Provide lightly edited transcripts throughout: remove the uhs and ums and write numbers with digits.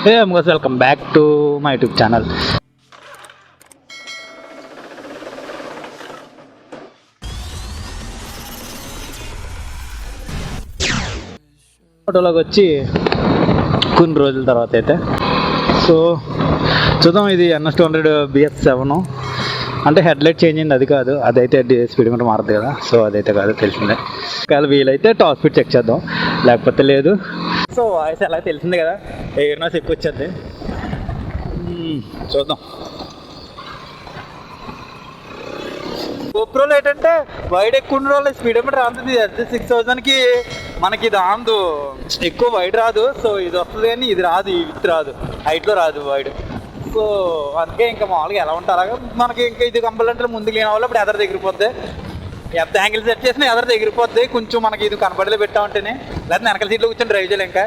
Hey, welcome back to my YouTube channel. ఫోటోలోకి వచ్చి కొన్ని రోజుల తర్వాత అయితే సో చూద్దాం. ఇది NS200 BS7 అంటే హెడ్లైట్ చేంజ్ అయింది, అది కాదు. అదైతే స్పీడ్ మీటర్ మారుతుంది కదా, సో అదైతే కాదు, తెలిసిందే. ఒకవేళ వీలైతే టాప్ స్పీడ్ చెక్ చేద్దాం, లేకపోతే లేదు. సో వాయిస్ ఎలా తెలిసిందే కదా, ఎయిర్నెస్ ఎక్కువ వచ్చేది. చూద్దాం. GoProలో ఏంటంటే వైడ్ ఎక్కువ ఉన్న వాళ్ళు స్పీడ్ మీటర్ రాంది. అది 6000కి మనకి ఇది ఆందు ఎక్కువ వైడ్ రాదు, సో ఇది వస్తుంది కానీ ఇది రాదు, ఈ విత్ రాదు, హైట్లో రాదు వైడ్. సో అందుకే ఇంకా మామూలుగా ఎలా ఉంటే అలాగా మనకి ఇంకా ఇది కంపల్సరీ ముందుకు లేని వాళ్ళు ఇప్పుడు ఎదర దగ్గరిపోద్ది. ఎంత యాంగిల్ సెట్ చేసినా ఎదర దగ్గరిపోద్ది. కొంచెం మనకి ఇది కనపడలే పెట్టామంటేనే, లేకపోతే వెనకాల సీట్లో కూర్చొని డ్రైవ్ చేయాలి. ఇంకా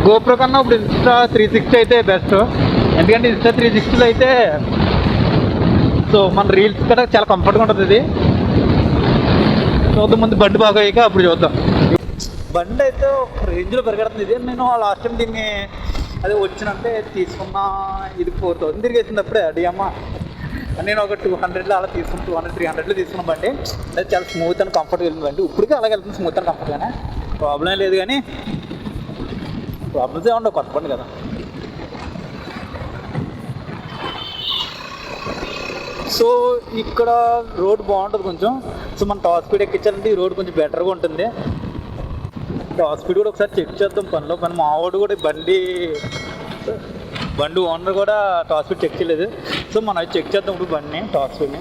GoPro కన్నా ఇప్పుడు Insta360 అయితే బెస్ట్. ఎందుకంటే Insta360లో అయితే సో మన రీల్స్ కూడా చాలా కంఫర్ట్గా ఉంటుంది. ఇది చూద్దాం, ముందు బండి బాగా అయ్యాక అప్పుడు చూద్దాం. బండి అయితే ఒక రేంజ్లో పెరగడుతుంది. ఇది నేను లాస్ట్ టైం దీన్ని అదే వచ్చినంటే తీసుకున్నా, ఇది 4000 తిరిగేసింది అప్పుడే. అడిగమ్మ నేను ఒక 200లో అలా తీసుకుని 200-300లో తీసుకున్న బండి. అది చాలా స్మూత్ అండ్ కంఫర్ట్గా వెళ్ళింది బండి. ఇప్పటికీ అలాగే వెళ్తుంది, స్మూత్ అండ్ కంఫర్ట్గానే, ప్రాబ్లం లేదు. కానీ ప్రాబ్లమ్స్ ఏమన్నా కొత్త బండి కదా. సో ఇక్కడ రోడ్ బాగుంటుంది కొంచెం. సో మన టాప్ స్పీడ్ ఎక్కించాలంటే ఈ రోడ్ కొంచెం బెటర్గా ఉంటుంది. టాప్ స్పీడ్ కూడా ఒకసారి చెక్ చేద్దాం పనిలో పని. మా వాడు కూడా బండి ఓనర్ కూడా టాప్ స్పీడ్ చెక్ చేయలేదు. సో మనం అది చెక్ చేద్దాం ఇప్పుడు బండిని, టాప్ స్పీడ్ని.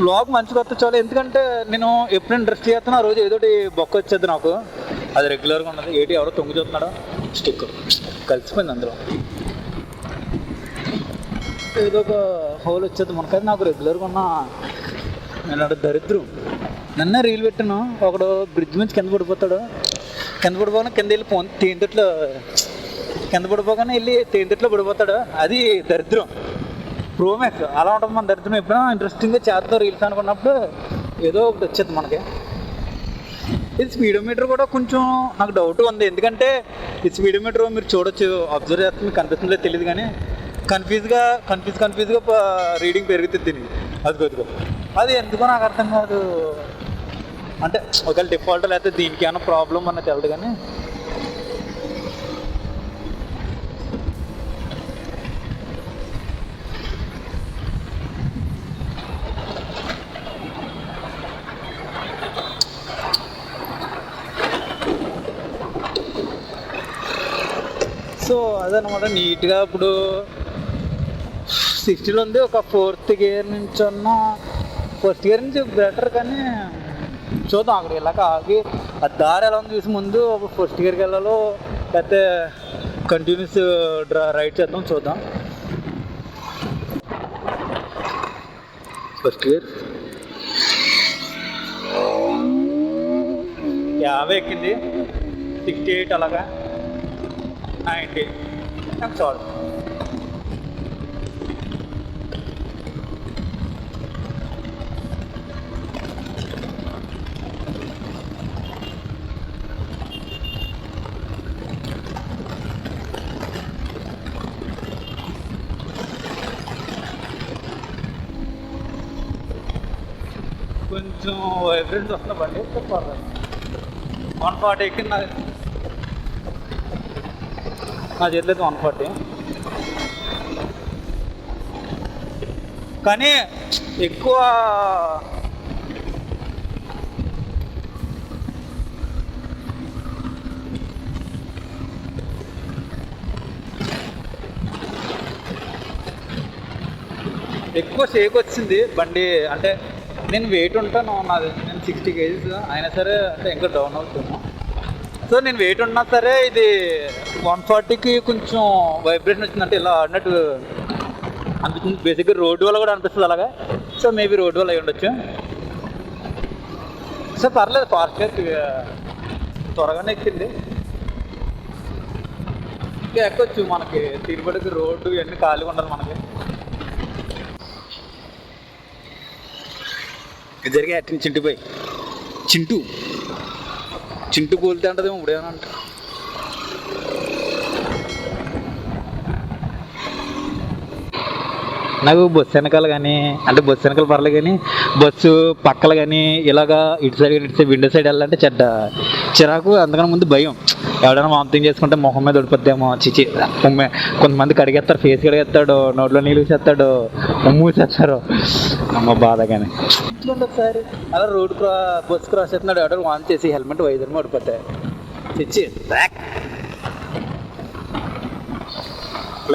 బ్లాగ్ మంచిగా వస్తే చాలు. ఎందుకంటే నేను ఎప్పుడైనా డ్రెస్ చేస్తున్నా ఆ రోజు ఏదోటి బొక్క వచ్చేది నాకు, అది రెగ్యులర్గా ఉన్నది. ఏంటి ఎవరో తొంగి చూస్తున్నాడో, స్టిక్కర్ కలిసిపోయింది అందులో, ఏదో ఒక హోల్ వచ్చేది మనకది. నాకు రెగ్యులర్గా ఉన్న నేను దరిద్రం. నన్నే రీల్ పెట్టాను, ఒకడు బ్రిడ్జ్ నుంచి కింద పడిపోతాడు, కింద పడిపోగానే కింద వెళ్ళి తేనెతొట్లో కింద పడిపోగానే వెళ్ళి తేనెతొట్లో పడిపోతాడు. అది దరిద్రం. ప్రోమాక్స్ అలా ఉంటుంది మన దరిద్రం. ఎప్పుడైనా ఇంట్రెస్టింగ్గా చేద్దాం రీల్స్ అనుకున్నప్పుడు ఏదో ఒకటి వచ్చేది మనకి. ఇది స్పీడోమీటర్ కూడా కొంచెం నాకు డౌట్ ఉంది. ఎందుకంటే ఈ స్పీడోమీటర్ మీరు చూడొచ్చు, అబ్జర్వ్ చేస్తే మీకు కనిపిస్తుందో తెలియదు, కానీ కన్ఫ్యూజ్గా రీడింగ్ పెరుగుతుంది దీనికి. అది కొద్దిగా అది ఎందుకో నాకు అర్థం కాదు. అంటే ఒకవేళ డిఫాల్ట్ లేకపోతే దీనికి ఏమైనా ప్రాబ్లం అన్నది తెలదు. కానీ సో అదనమాట నీట్గా ఇప్పుడు 60లో ఉంది. ఒక ఫస్ట్ గేర్ నుంచి బెటర్. కానీ చూద్దాం అక్కడ వెళ్ళాక ఆగి ఆ దారి ఎలా ఉంది చూసి ముందు ఫస్ట్ గేర్కి వెళ్ళాలో లేకపోతే కంటిన్యూస్ రైడ్ చేద్దాం, చూద్దాం. ఫస్ట్ గేర్ 50 ఎక్కింది, 68 అలాగా 90 చాలు. కొంచెం వైబ్రెన్స్ వస్తున్న బండి పర్లేదు. 140 ఎక్కింది నా చేతిలో 140. కానీ ఎక్కువ షేక్ వచ్చింది బండి. అంటే నేను వెయిట్ ఉంటాను, నేను 60 kgs అయినా సరే అంటే ఇంకా డౌన్ అవుతున్నాను. సో నేను వెయిట్ ఉన్నా సరే ఇది 140కి కొంచెం వైబ్రేషన్ వచ్చిందంటే ఇలా ఆడినట్టు అనిపిస్తుంది. బేసిక్గా రోడ్డు వల్ల కూడా అనిపిస్తుంది అలాగా. సో మేబీ రోడ్డు వల్ల అయి ఉండొచ్చు. సో పర్లేదు, ఫాస్ట్గా త్వరగానే ఎక్కింది. ఇంకా ఎక్కొచ్చు. మనకి తిరుపతికి రోడ్డు ఇవన్నీ ఖాళీగా ఉండాలి మనకి. జరిగే అటు నుంచి ఇంటిపోయి చింటూ చింటూ కూలితే అంటదేమో ఇప్పుడేమో అంట. నాకు బస్సు వెనకాల కానీ అంటే బస్సు వెనకాల పర్లేదు కానీ బస్సు పక్కలు కానీ ఇలాగా ఇటు సైడ్ కానీ ఇటు సైడ్ విండో సైడ్ వెళ్ళాలంటే చెడ్డ చిరాకు. అందుకని ముందు భయం, ఎవడైనా వామిటింగ్ చేసుకుంటే మొహం మీద ఉడిపోద్దేమో చిచి ఉమ్మే. కొంతమంది కడిగేస్తారు, ఫేస్ కడిగేస్తాడు, నోట్లో నీళ్ళు చేస్తాడు, మూసేస్తారు, అమ్మ బాధ. కానీ ఒకసారి అలా రోడ్ బస్సు క్రాస్ చేస్తున్నాడు, ఎవడో వాన్ చేసి హెల్మెట్ వైజర్ పడిపోతాయి చిచ్చి.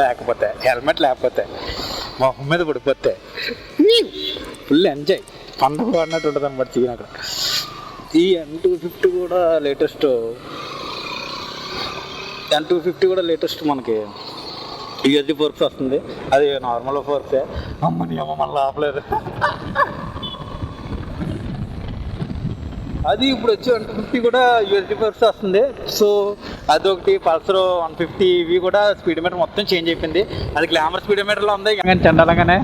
లేకపోతే హెల్మెట్ లేకపోతే మొహం మీద పడిపోతే ఫుల్ ఎంజాయ్, పండుగ అన్నట్టు ఉంటుంది అనమాట చికెన్ అక్కడ. ఈ N250 కూడా లేటెస్ట్, N250 కూడా లేటెస్ట్ మనకి యూఎస్డి ఫోర్క్స్ వస్తుంది. అది నార్మల్ ఫోర్క్సే. అమ్మని అమ్మ మళ్ళీ ఆపలేదు. అది ఇప్పుడు వచ్చి 150 కూడా యూఎస్డి ఫోర్క్స్ వస్తుంది. సో అదొకటి. పల్సర్ 150 ఇవి కూడా స్పీడ్ మీటర్ మొత్తం చేంజ్ అయిపోయింది. అది గ్లామర్ స్పీడ్ మీటర్లో ఉంది కానీ చండాలంగానే.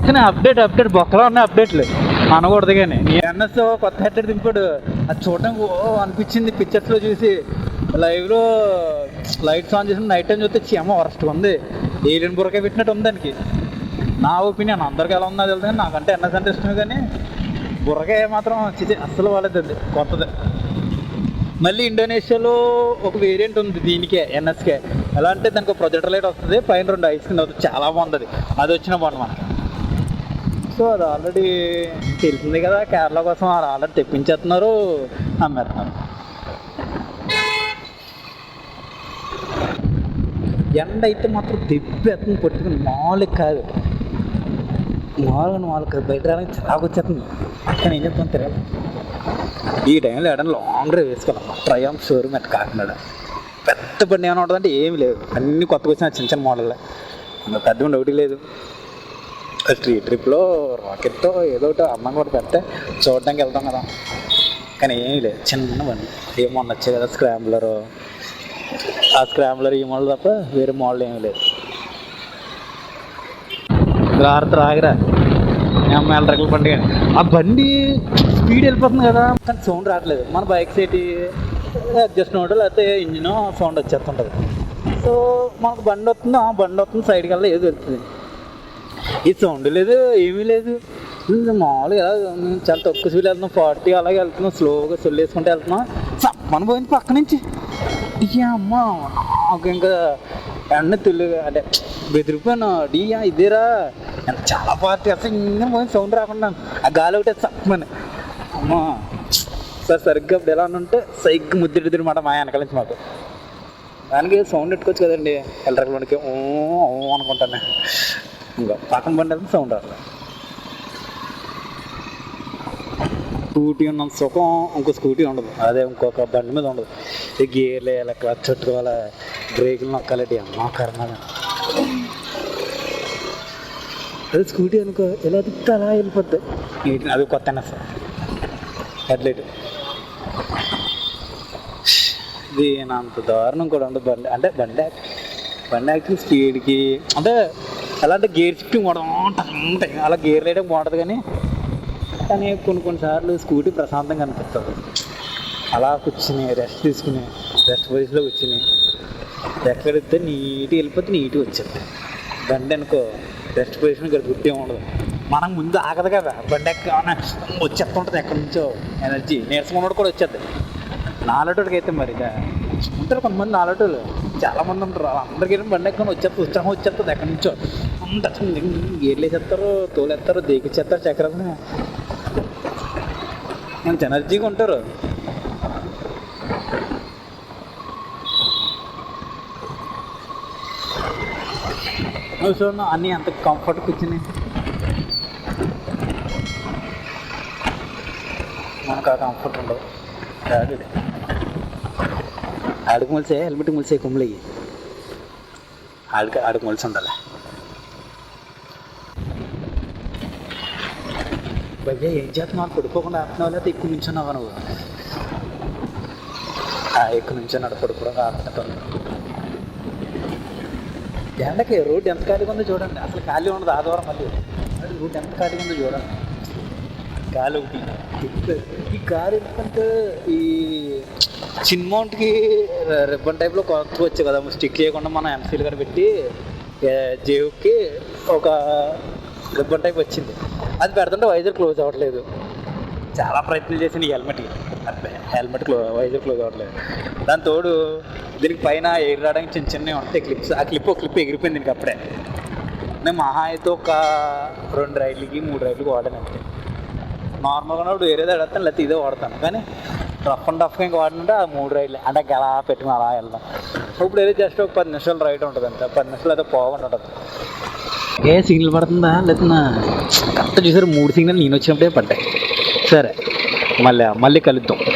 కానీ అప్డేట్ బొక్కలో ఉన్నాయి అప్డేట్లు అనకూడదు. కానీ ఎన్ఎస్ కొత్త హెడ్సెట్ దింపాడు, అది చూడడానికి అనిపించింది పిక్చర్స్లో చూసి. లైవ్లో లైట్స్ ఆన్ చేసి నైట్ టైం చూస్తే చీమ వరస్ట్గా ఉంది, ఏలియన్ బుర్రకాయ పెట్టినట్టు ఉంది దానికి. నా ఒపీనియన్, అందరికీ ఎలా ఉందో తెలుసు కానీ నాకంటే ఎన్ఎస్ అంటే ఇష్టమే. కానీ బుర్రకాయ మాత్రం అస్సలు వాళ్ళదండి కొత్తది. మళ్ళీ ఇండోనేషియాలో ఒక వేరియంట్ ఉంది దీనికే, ఎన్ఎస్కే. ఎలా అంటే దానికి ఒక ప్రొజెక్టర్ లైట్ వస్తుంది, పైన 2 ఐస్ కింద అవుతుంది, చాలా బాగుంది. అది వచ్చిన బాగుంది మనకి. సో అది ఆల్రెడీ తెలిసింది కదా, కేరళ కోసం ఆల్రెడీ తెప్పించేస్తున్నారు, అమ్మేస్తున్నారు. ఎండ అయితే మాత్రం దెబ్బెత్తుంది, పట్టుకుని మామూలుగా కాదు, మామూలుగా బయట రావడానికి చిరాకు వచ్చేస్తుంది. కానీ ఏం చెప్తాను తిరగాలి. ఈ టైంలో ఏడన్నా లాంగ్ డ్రైవ్ వేసుకోవాలి. Triumph showroom at Kakinada. పెద్ద బండి ఏమైనా ఉంటుందంటే ఏమి లేదు, అన్నీ కొత్తగా వచ్చిన చిన్న చిన్న మోడల్. ఇంకా పెద్ద బండి ఒకటి లేదు. స్ట్రీట్ ట్రిప్లో రాకెట్తో ఏదో ఒకటి అన్నం కూడా పెడితే చూడడానికి వెళ్తాం కదా. కానీ ఏమీ లేదు, చిన్న బండి. ఏమన్నా వచ్చాయి కదా స్క్రాంబ్లరు, ఆ స్క్రాంబ్లర్ ఈ మోడల్ తప్ప వేరే మోడల్ ఏమీ లేదు. రాగరా అమ్మ ఎలక్ట్రికల్ బండి. ఆ బండి స్పీడ్ వెళ్ళిపోతుంది కదా, కానీ సౌండ్ రావట్లేదు. మన బైక్స్ ఏంటి అడ్జస్ట్ నోడు లేకపోతే ఇంజిన్ సౌండ్ వచ్చేస్తుంటుంది. సో మనకు బండి వస్తుంది సైడ్కి వెళ్ళి ఏదో వెళ్తుంది. ఈ సౌండ్ లేదు, ఏమీ లేదు. మామూలుగా చాలా తక్కువ స్పీడ్ వెళ్తున్నాం, 40 అలాగే వెళ్తున్నాం, స్లోగా సొల్లు వేసుకుంటూ వెళ్తున్నాం. మన పోయింది పక్క నుంచి. అమ్మ నాకు ఇంకా ఎండ అంటే బెదిరిపోయాను. ఇదేరా ఎంత చాలా పార్టీ అసలు ఇంకా పోయింది, సౌండ్ రాకుండా ఆ గాలి ఒకటే చప్పమని. అమ్మ సార్ సరిగ్గా ఇప్పుడు ఎలా ఉంటే సైగ్గా ముద్దుడిద్దరు మాట మా వెనకాల నుంచి మాకు. దానికి సౌండ్ పెట్టుకోవచ్చు కదండి ఎలక్ట్రికల్ బండికి. అనుకుంటాను. ఇంకా పక్కన బండి వెళ్తే సౌండ్ రాదు. స్కూటీ ఉన్నంత సుఖం ఇంకో స్కూటీ ఉండదు, అదే ఇంకొక బండి మీద ఉండదు. ఈ గేర్లు ఇలా క్లచ్ చుట్టుకోవాలి, బ్రేకులు నొక్కాలంటే అమ్మ కర్మ. అదే స్కూటీ అనుకో ఇలా తిప్పితే అలా వెళ్ళిపోద్ది. అది కొత్త సార్ హెడ్లైట్. ఇది అంత దారుణం కూడా ఉండదు బండి. అంటే బండి యాక్చువల్ స్పీడ్కి అంటే ఎలా అంటే గేర్ షిఫ్టింగ్ ఉంటాయి, అలా గేర్ వేయడం బాగుంటుంది. కానీ కొన్నిసార్లు స్కూటీ ప్రశాంతంగా అనిపిస్తుంది. అలా కూర్చుని రెస్ట్ తీసుకుని రెస్ట్ పొజిషన్లో కూర్చుని ఎక్కడితే నీట్గా వెళ్ళిపోతే నీట్గా వచ్చేది. బండి అనుకో రెస్ట్ పొజిషన్ ఇక్కడ గుర్తు ఉండదు, మనం ముందు ఆగదు కదా. బండి ఎక్కమైనా వచ్చేస్తుంటుంది, ఎక్కడి నుంచో ఎనర్జీ నీరసం ఉన్నట్టు కూడా వచ్చేది. నాలుగోటికి అయితే మరి ఉంటారు కొంతమంది, నాలుగోటోళ్ళు చాలామంది ఉంటారు. అందరికీ బండి ఎక్కని ఉత్సాహం వచ్చేస్తుంది ఎక్కడి నుంచో. అంత గేర్లు వేసేస్తారు, తోలేస్తారు, దేకిచ్చేస్తారు, చక్రాలని ఎంత ఎనర్జీగా ఉంటారు. చూడండి అన్నీ అంత కంఫర్ట్ కూర్చుని. మనకు ఆ కంఫర్ట్ ఉండదు. ఆడికి మొలిసే హెల్మెట్ మొలిసే కొమ్ములు అయ్యి ఆడికి మొలిసి ఉండాలి. భయ్యా ఏం చేస్తున్నావు, పడిపోకుండా ఆడుతున్నావు లేదా ఎక్కువ నుంచున్నావా నువ్వు? ఎక్కువ నుంచున్నాడు, పడిపోవడం ఆడుతుంటాను. ఎండకి రోడ్డు ఎంత ఖాళీగా ఉందో చూడండి, అసలు ఖాళీ ఉండదు. ఆదివారం మళ్ళీ రోడ్డు ఎంత ఖాళీగా ఉందో చూడండి. గాలి ఒకటి. ఈ కారు ఎందుకంటే ఈ చిన్న మౌంట్కి రిబ్బన్ టైప్లో కొత్త వచ్చాయి కదా, స్టిక్ చేయకుండా మనం ఎంసీలు కూడా పెట్టి జేబుకి ఒక రిబ్బన్ టైప్ వచ్చింది. అది పెడుతుంటే వైజర్ క్లోజ్ అవ్వట్లేదు. చాలా ప్రయత్నం చేసింది ఈ హెల్మెట్ వైజర్ క్లోజ్ అవ్వట్లేదు. దాని తోడు దీనికి పైన ఎయిర్ రావడానికి చిన్న చిన్నవి ఉంటాయి క్లిప్స్. ఆ క్లిప్ ఎగిరిపోయింది దీనికి అప్పుడే. నేను మహా అయితే ఒక 2 రైడ్లకి 3 రైడ్లకి వాడాను అంతే. నార్మల్గా ఉన్నప్పుడు వేరేది వాడతాను, లేకపోతే ఇదే వాడతాను. కానీ రఫ్ అండ్ రఫ్గా ఇంకా వాడినంటే ఆ 3 రైడ్లు అంటే అలా పెట్టుకుని అలా వెళ్దాం. ఇప్పుడు ఏదో జస్ట్ ఒక 10 నిమిషాలు రైడ్ ఉంటుంది అంతే. 10 నిమిషాలు అయితే పోకుండా ఉంటుంది. సిగ్నల్ పడుతుందా లేదా కరెక్ట్ చూసారు? 3 సిగ్నల్ నేను వచ్చినప్పుడే పడ్డాయి. సరే, మళ్ళీ కలుద్దాం.